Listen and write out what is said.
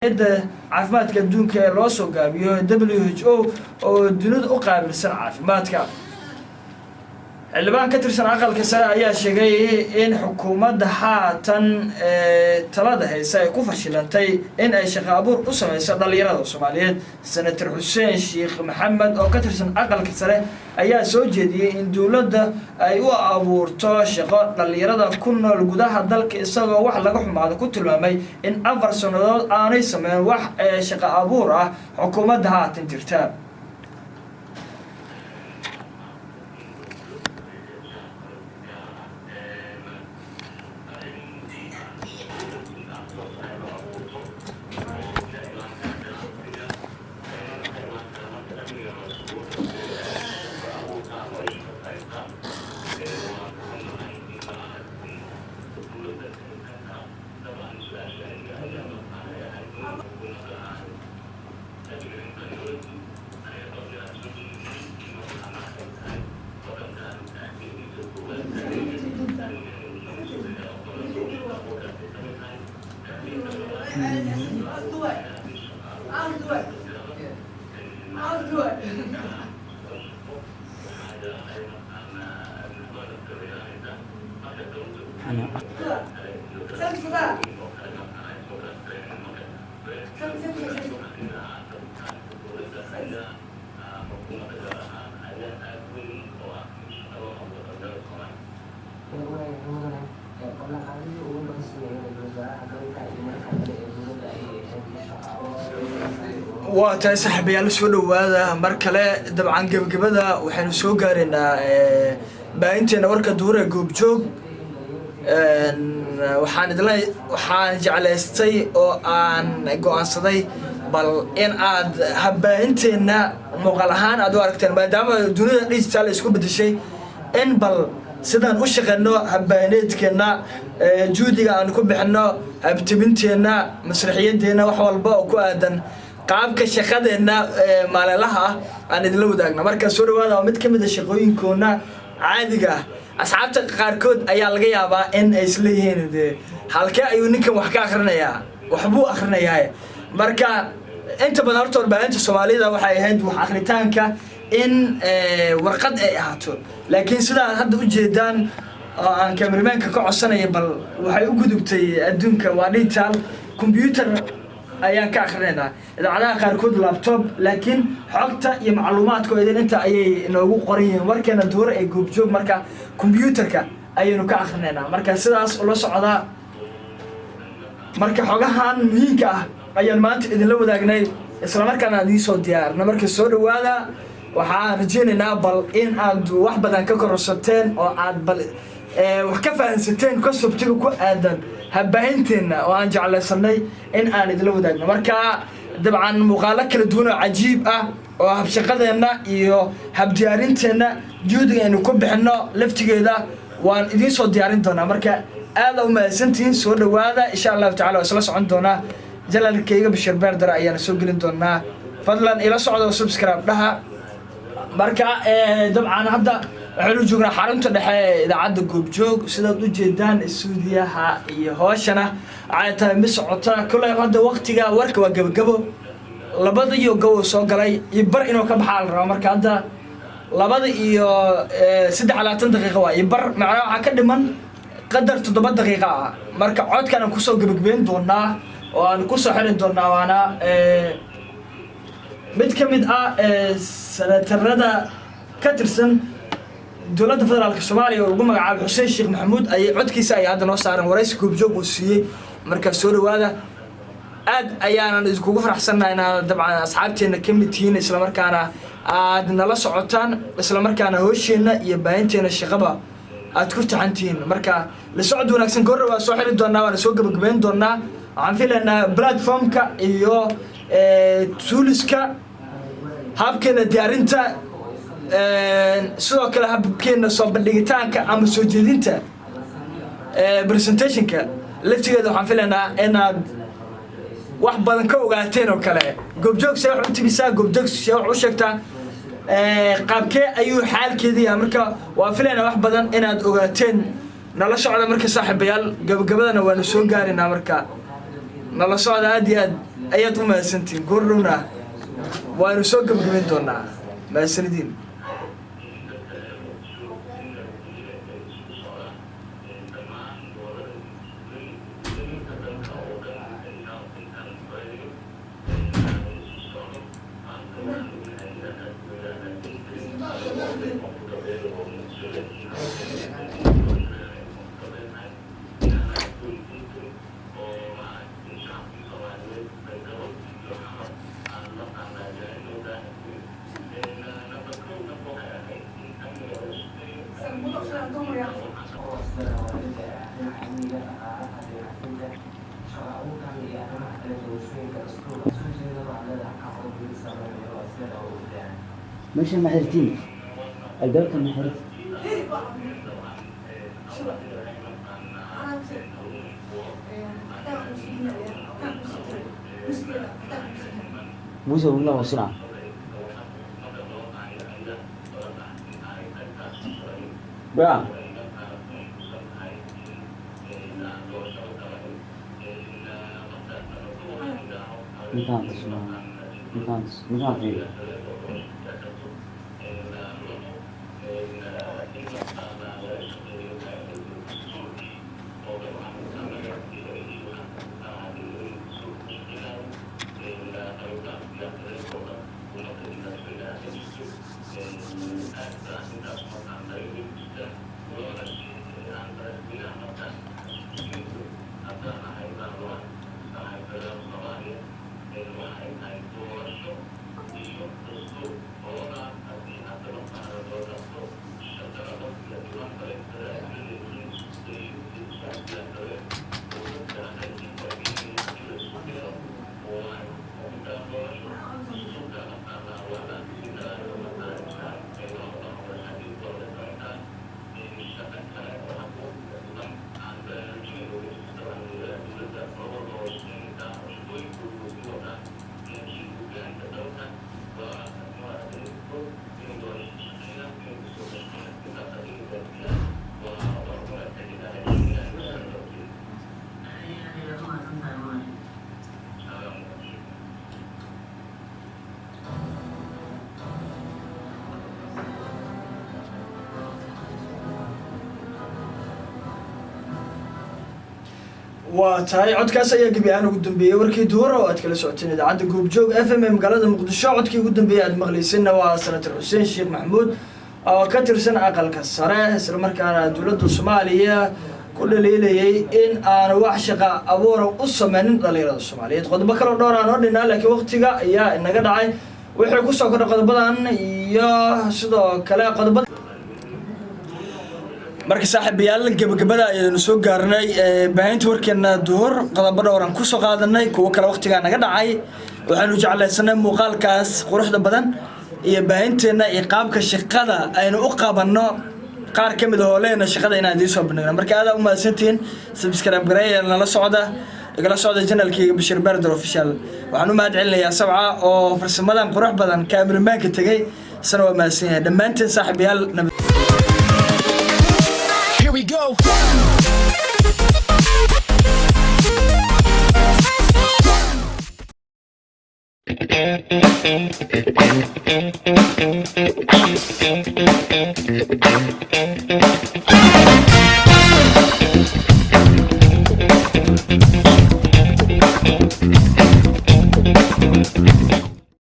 هذا عفمات كدون كراسو قابيو WHO أو دنود أقابل سنة عفمات كا اللي بان كتر سنة أقل كسر أيها شيء إن حكومة دحاتن تلاده هي سيكون فشلنتي إن أي شقابور أسمع يصير ليرة الصوماليين سنة حسين شيخ محمد أو كتر سنة أقل كسر أيها سوجدي إن دولة أيوة أبورتا شقا ليرة كنا الجودها ذلك إصابة واحد لقحم هذا كنت المامي إن أفر سنة أنا يسمى واحد شقابورة حكومة دحاتن ترتاب واتاي صاحبيال soo dhawaada mar kale dabcan gabagabada waxaanu soo gaareynaa baahinteena warka duure goobjoog waxaan jeclaystay oo aan go'aansaday bal in aad habaahinteena muuqaal ahaan aad u aragteen maadaama dunida digital isku bedeshay in bal sidaan u shaqeyno habaahineedkeena juudiga aan ku bixino habtibinteena masraxiyadeena wax walba oo ku aadan qaabka shaqadeena maalinlaha aan idin la wadaagno marka soo dhawaada mid kamid ah shaqooyinkoona caadiga asxaabta qaarkood ayaa laga yaabaa in ay isleeyihiin halka ayuu ninkan wax ka akhrinayaa waxbuu akhrinayaa marka inta badan horta warbaahinta Soomaalida waxay ahayd wax akhritaanka in warqad ay ahaato laakiin sida hadda u jeedaan aan cameraman-ka ka codsanaya bal waxay u gudubtay adduunka waa digital computer ayaan ka akhrinayna idaacadaha qaarkood laptop laakiin xogta iyo macluumaadkooda inta ayay noogu qoran yihiin warkeena duure ee goobjoog marka computerka ayaynu ka akhrinayna marka sidaas ula socda marka xogahan muhiimka ah ayaan maanta idin la wadaagnay isla markaana aan idin soo diyaarna marka soo dhawaada waxaan rajaynaynaa bal in aad wax badan ka kororsateen oo aad bal wax ka fahansateen conceptiga ku aadan habaahinteena oo aan jeclaysanay in aan idin wadaagno marka dabcan muuqaalo kala duwan oo cajiib ah oo habshaqadeena iyo habdiyaarinteena juudiga aynu ku bixino laftigeeda waan idin soo diyaarin doonaa marka aad u mahadsantiin soo dhawaada insha Allah taala isla socon doona jalalkayga Bashir Beerdar ayaan soo gelin doonaa fadlan ila socdo subscribe dhaha marka dabcan hadda waxaanu joognaa xarunta dhexe idaacadda goobjoog sidaad u jeedaan Suudiyaha iyo hooshana ay tahay mid socota kulay hadda waqtiga warka waa gabagabo labada iyo gow soo galay iyo bar inuu ka baxaa la rabo marka hadda labada iyo 3 daqiiqo waa bar macnaha waxa ka dhiman qadar 7 daqiiqo ah marka codkan aan ku soo gabagabeyn doonaa oo aan ku soo xirin doonaa waana mid kamid ah sanatarada ka tirsan dowladda federaalka Soomaaliya oo lagu magacaabo Xuseen Sheekh Maxamuud ay codkiisa ay hadda noo saaran waraysi goobjoog uu siiyay marka soo dhawaada aad ayaan iskugu faraxsanahay dabcan asxaabteena kamid yihiin isla markaana aad nala socotaan isla markaana hoosheenna iyo baahinteena shaqaba aad ku taxantiin marka la socod wanaagsan goor waa soo xirin doonaa waan soo gabagabeyn doonaa waxaan filaynaa platformka iyo toolska habkeena diyaarinta sidoo kale habkeena soo bandhigitaanka ama soo jeedinta presentationka laftigeeda waxaan filaynaa inaad wax badan ka ogaateen oo kale goobjoog say wax u tibisaa goobjoog say wax u sheegtaa qaabkee ayuu xaalkeedii marka waa filaynaa wax badan inaad ogaateen nala socda marka saaxiibayaal gabagabadana waanu soo gaarinaa marka nala socda aad iyo aad ayaad u mahadsantihiin goordhowna waanu soo gebagabayn doonaa mahadsanidin مش محرتين الباب كان محرت موسى والله وسرعة بقى مكانتس waa tahay codkaas ayaa gebi ahaan ugu dambeeyay warkii duhur oo aad kala socoteen idaacadda goobjoog FM ee magaalada muqdisho codkii ugu dambeeyay aad maqlaysayna waa senator xuseen sheekh maxamuud oo ka tirsan aqalka sare isla markaana dowladda Soomaaliya ku dhaleelayay in aan wax shaqo abuur u sameynin dhalinyarada Soomaaliyeed qodobo kale dhowr aan hodhinaa laakiin waqtiga ayaa inaga dhacay wixii ku soo kordhay qodobadan iyo sidoo kale qodobada marka saaxiibayaal gabagabada ayaynu soo gaarnay baahinta warkeena duhur qodobo dhowr aan ku soo qaadanay kuwa kale waqtiga naga dhacay waxaanu jeclaysanay muuqaalkaas quruxda badan iyo baahinteena iyo qaabka shaqada aynu u qabanno qaar kamid ah oo leena shaqada inaan idin soo bandhigno marka aad u mahadsantiin subscribe gareeya nala socda igala socda channelkayga Bashir Barder official waxaan u mahad celinayaa Sabca oo farsamadan qurux badan cameraman-ka tagay sana waa mahadsan yahay dhamaantiin saaxiibayaal Here we go.